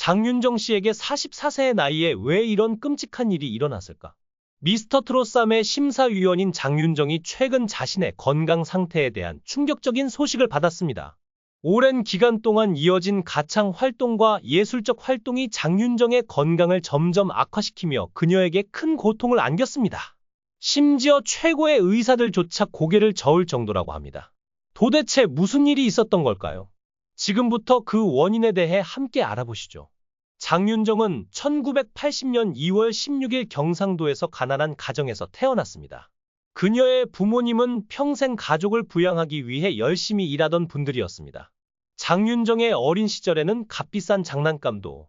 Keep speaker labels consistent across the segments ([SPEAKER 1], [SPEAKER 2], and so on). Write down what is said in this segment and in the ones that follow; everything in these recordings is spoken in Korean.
[SPEAKER 1] 장윤정 씨에게 44세의 나이에 왜 이런 끔찍한 일이 일어났을까? 미스터 트롯3의 심사위원인 장윤정이 최근 자신의 건강 상태에 대한 충격적인 소식을 받았습니다. 오랜 기간 동안 이어진 가창 활동과 예술적 활동이 장윤정의 건강을 점점 악화시키며 그녀에게 큰 고통을 안겼습니다. 심지어 최고의 의사들조차 고개를 저을 정도라고 합니다. 도대체 무슨 일이 있었던 걸까요? 지금부터 그 원인에 대해 함께 알아보시죠. 장윤정은 1980년 2월 16일 경상도에서 가난한 가정에서 태어났습니다. 그녀의 부모님은 평생 가족을 부양하기 위해 열심히 일하던 분들이었습니다. 장윤정의 어린 시절에는 값비싼 장난감도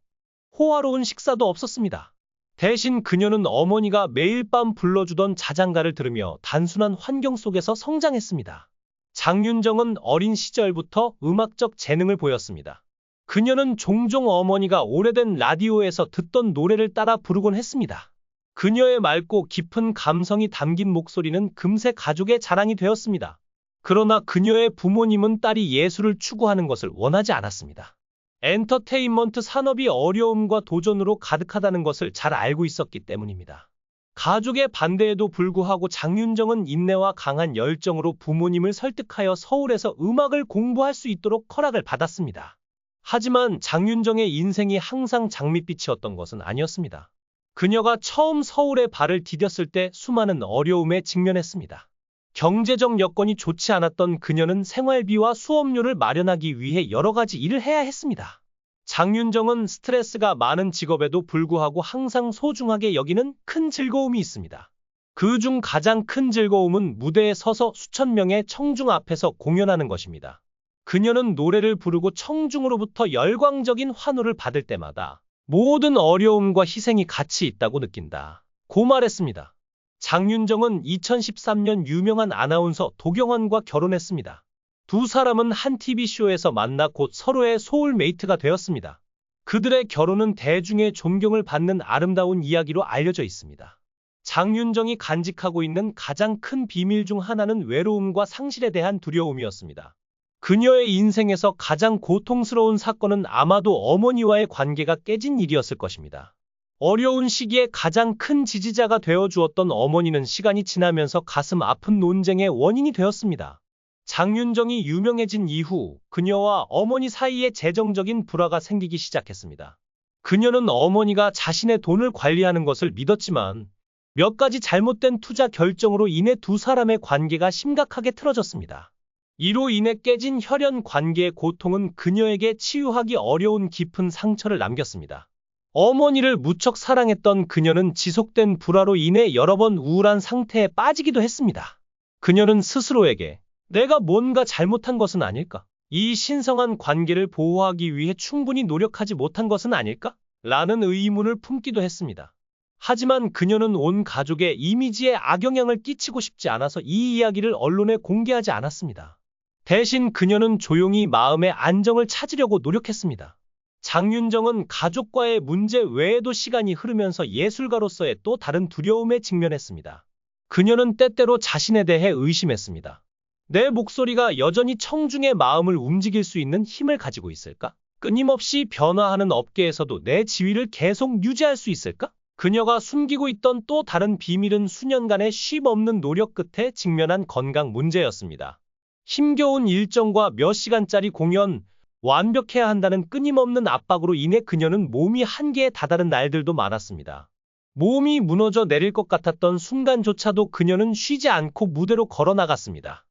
[SPEAKER 1] 호화로운 식사도 없었습니다. 대신 그녀는 어머니가 매일 밤 불러주던 자장가를 들으며 단순한 환경 속에서 성장했습니다. 장윤정은 어린 시절부터 음악적 재능을 보였습니다. 그녀는 종종 어머니가 오래된 라디오에서 듣던 노래를 따라 부르곤 했습니다. 그녀의 맑고 깊은 감성이 담긴 목소리는 금세 가족의 자랑이 되었습니다. 그러나 그녀의 부모님은 딸이 예술을 추구하는 것을 원하지 않았습니다. 엔터테인먼트 산업이 어려움과 도전으로 가득하다는 것을 잘 알고 있었기 때문입니다. 가족의 반대에도 불구하고 장윤정은 인내와 강한 열정으로 부모님을 설득하여 서울에서 음악을 공부할 수 있도록 허락을 받았습니다. 하지만 장윤정의 인생이 항상 장밋빛이었던 것은 아니었습니다. 그녀가 처음 서울에 발을 디뎠을 때 수많은 어려움에 직면했습니다. 경제적 여건이 좋지 않았던 그녀는 생활비와 수업료를 마련하기 위해 여러 가지 일을 해야 했습니다. 장윤정은 스트레스가 많은 직업에도 불구하고 항상 소중하게 여기는 큰 즐거움이 있습니다. 그중 가장 큰 즐거움은 무대에 서서 수천 명의 청중 앞에서 공연하는 것입니다. 그녀는 노래를 부르고 청중으로부터 열광적인 환호를 받을 때마다 모든 어려움과 희생이 같이 있다고 느낀다 고 말했습니다. 장윤정은 2013년 유명한 아나운서 도경원과 결혼했습니다. 두 사람은 한 TV쇼에서 만나 곧 서로의 소울메이트가 되었습니다. 그들의 결혼은 대중의 존경을 받는 아름다운 이야기로 알려져 있습니다. 장윤정이 간직하고 있는 가장 큰 비밀 중 하나는 외로움과 상실에 대한 두려움이었습니다. 그녀의 인생에서 가장 고통스러운 사건은 아마도 어머니와의 관계가 깨진 일이었을 것입니다. 어려운 시기에 가장 큰 지지자가 되어주었던 어머니는 시간이 지나면서 가슴 아픈 논쟁의 원인이 되었습니다. 장윤정이 유명해진 이후 그녀와 어머니 사이에 재정적인 불화가 생기기 시작했습니다. 그녀는 어머니가 자신의 돈을 관리하는 것을 믿었지만 몇 가지 잘못된 투자 결정으로 인해 두 사람의 관계가 심각하게 틀어졌습니다. 이로 인해 깨진 혈연 관계의 고통은 그녀에게 치유하기 어려운 깊은 상처를 남겼습니다. 어머니를 무척 사랑했던 그녀는 지속된 불화로 인해 여러 번 우울한 상태에 빠지기도 했습니다. 그녀는 스스로에게 내가 뭔가 잘못한 것은 아닐까? 이 신성한 관계를 보호하기 위해 충분히 노력하지 못한 것은 아닐까? 라는 의문을 품기도 했습니다. 하지만 그녀는 온 가족의 이미지에 악영향을 끼치고 싶지 않아서 이 이야기를 언론에 공개하지 않았습니다. 대신 그녀는 조용히 마음의 안정을 찾으려고 노력했습니다. 장윤정은 가족과의 문제 외에도 시간이 흐르면서 예술가로서의 또 다른 두려움에 직면했습니다. 그녀는 때때로 자신에 대해 의심했습니다. 내 목소리가 여전히 청중의 마음을 움직일 수 있는 힘을 가지고 있을까? 끊임없이 변화하는 업계에서도 내 지위를 계속 유지할 수 있을까? 그녀가 숨기고 있던 또 다른 비밀은 수년간의 쉼없는 노력 끝에 직면한 건강 문제였습니다. 힘겨운 일정과 몇 시간짜리 공연, 완벽해야 한다는 끊임없는 압박으로 인해 그녀는 몸이 한계에 다다른 날들도 많았습니다. 몸이 무너져 내릴 것 같았던 순간조차도 그녀는 쉬지 않고 무대로 걸어나갔습니다.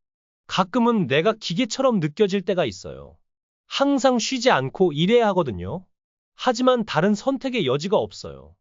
[SPEAKER 1] 가끔은 내가 기계처럼 느껴질 때가 있어요. 항상 쉬지 않고 일해야 하거든요. 하지만 다른 선택의 여지가 없어요.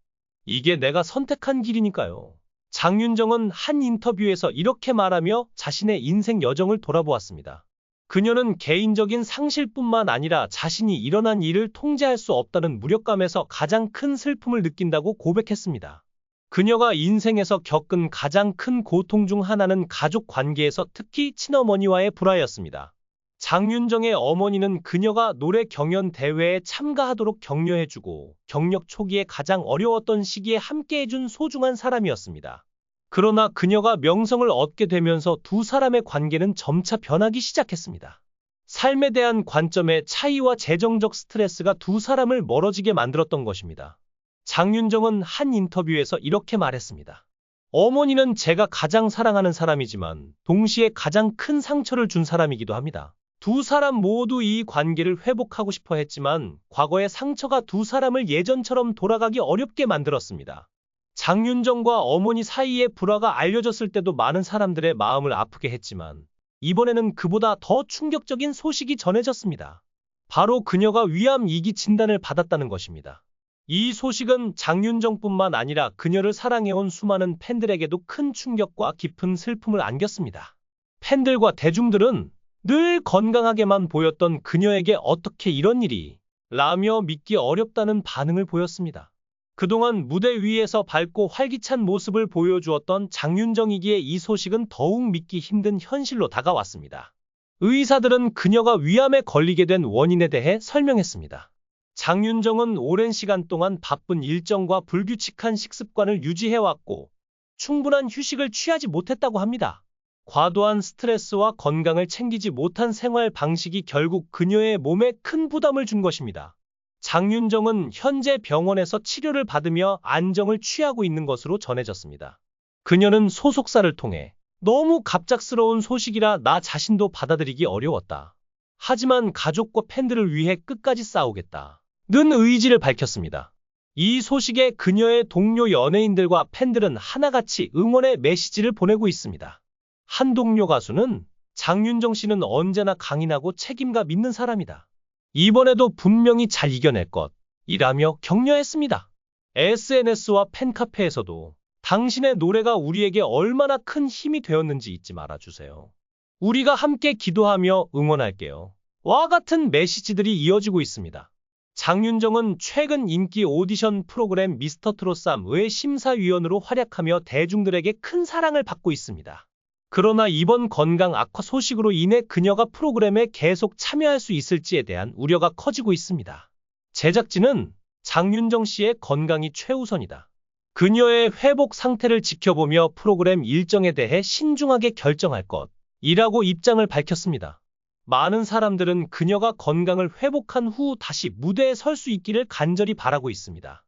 [SPEAKER 1] 이게 내가 선택한 길이니까요. 장윤정은 한 인터뷰에서 이렇게 말하며 자신의 인생 여정을 돌아보았습니다. 그녀는 개인적인 상실뿐만 아니라 자신이 일어난 일을 통제할 수 없다는 무력감에서 가장 큰 슬픔을 느낀다고 고백했습니다. 그녀가 인생에서 겪은 가장 큰 고통 중 하나는 가족 관계에서 특히 친어머니와의 불화였습니다. 장윤정의 어머니는 그녀가 노래 경연 대회에 참가하도록 격려해주고 경력 초기에 가장 어려웠던 시기에 함께해준 소중한 사람이었습니다. 그러나 그녀가 명성을 얻게 되면서 두 사람의 관계는 점차 변하기 시작했습니다. 삶에 대한 관점의 차이와 재정적 스트레스가 두 사람을 멀어지게 만들었던 것입니다. 장윤정은 한 인터뷰에서 이렇게 말했습니다. 어머니는 제가 가장 사랑하는 사람이지만 동시에 가장 큰 상처를 준 사람이기도 합니다. 두 사람 모두 이 관계를 회복하고 싶어 했지만 과거의 상처가 두 사람을 예전처럼 돌아가기 어렵게 만들었습니다. 장윤정과 어머니 사이의 불화가 알려졌을 때도 많은 사람들의 마음을 아프게 했지만 이번에는 그보다 더 충격적인 소식이 전해졌습니다. 바로 그녀가 위암 2기 진단을 받았다는 것입니다. 이 소식은 장윤정뿐만 아니라 그녀를 사랑해온 수많은 팬들에게도 큰 충격과 깊은 슬픔을 안겼습니다. 팬들과 대중들은 늘 건강하게만 보였던 그녀에게 어떻게 이런 일이 라며 믿기 어렵다는 반응을 보였습니다. 그동안 무대 위에서 밝고 활기찬 모습을 보여주었던 장윤정이기에 이 소식은 더욱 믿기 힘든 현실로 다가왔습니다. 의사들은 그녀가 위암에 걸리게 된 원인에 대해 설명했습니다. 장윤정은 오랜 시간 동안 바쁜 일정과 불규칙한 식습관을 유지해왔고 충분한 휴식을 취하지 못했다고 합니다. 과도한 스트레스와 건강을 챙기지 못한 생활 방식이 결국 그녀의 몸에 큰 부담을 준 것입니다. 장윤정은 현재 병원에서 치료를 받으며 안정을 취하고 있는 것으로 전해졌습니다. 그녀는 소속사를 통해 너무 갑작스러운 소식이라 나 자신도 받아들이기 어려웠다. 하지만 가족과 팬들을 위해 끝까지 싸우겠다. 는 의지를 밝혔습니다. 이 소식에 그녀의 동료 연예인들과 팬들은 하나같이 응원의 메시지를 보내고 있습니다. 한 동료 가수는 장윤정 씨는 언제나 강인하고 책임감 있는 사람이다. 이번에도 분명히 잘 이겨낼 것이라며 격려했습니다. SNS와 팬카페에서도 당신의 노래가 우리에게 얼마나 큰 힘이 되었는지 잊지 말아주세요. 우리가 함께 기도하며 응원할게요. 와 같은 메시지들이 이어지고 있습니다. 장윤정은 최근 인기 오디션 프로그램 미스터트롯3의 심사위원으로 활약하며 대중들에게 큰 사랑을 받고 있습니다. 그러나 이번 건강 악화 소식으로 인해 그녀가 프로그램에 계속 참여할 수 있을지에 대한 우려가 커지고 있습니다. 제작진은 장윤정 씨의 건강이 최우선이다. 그녀의 회복 상태를 지켜보며 프로그램 일정에 대해 신중하게 결정할 것이라고 입장을 밝혔습니다. 많은 사람들은 그녀가 건강을 회복한 후 다시 무대에 설 수 있기를 간절히 바라고 있습니다.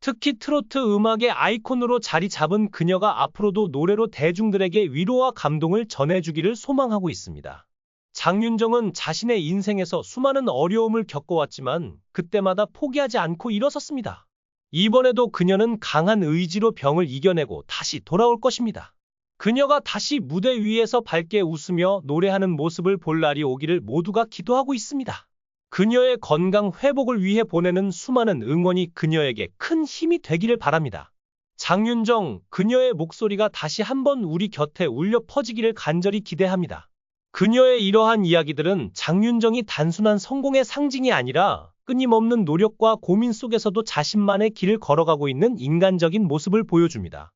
[SPEAKER 1] 특히 트로트 음악의 아이콘으로 자리 잡은 그녀가 앞으로도 노래로 대중들에게 위로와 감동을 전해주기를 소망하고 있습니다. 장윤정은 자신의 인생에서 수많은 어려움을 겪어왔지만 그때마다 포기하지 않고 일어섰습니다. 이번에도 그녀는 강한 의지로 병을 이겨내고 다시 돌아올 것입니다. 그녀가 다시 무대 위에서 밝게 웃으며 노래하는 모습을 볼 날이 오기를 모두가 기도하고 있습니다. 그녀의 건강 회복을 위해 보내는 수많은 응원이 그녀에게 큰 힘이 되기를 바랍니다. 장윤정, 그녀의 목소리가 다시 한번 우리 곁에 울려 퍼지기를 간절히 기대합니다. 그녀의 이러한 이야기들은 장윤정이 단순한 성공의 상징이 아니라 끊임없는 노력과 고민 속에서도 자신만의 길을 걸어가고 있는 인간적인 모습을 보여줍니다.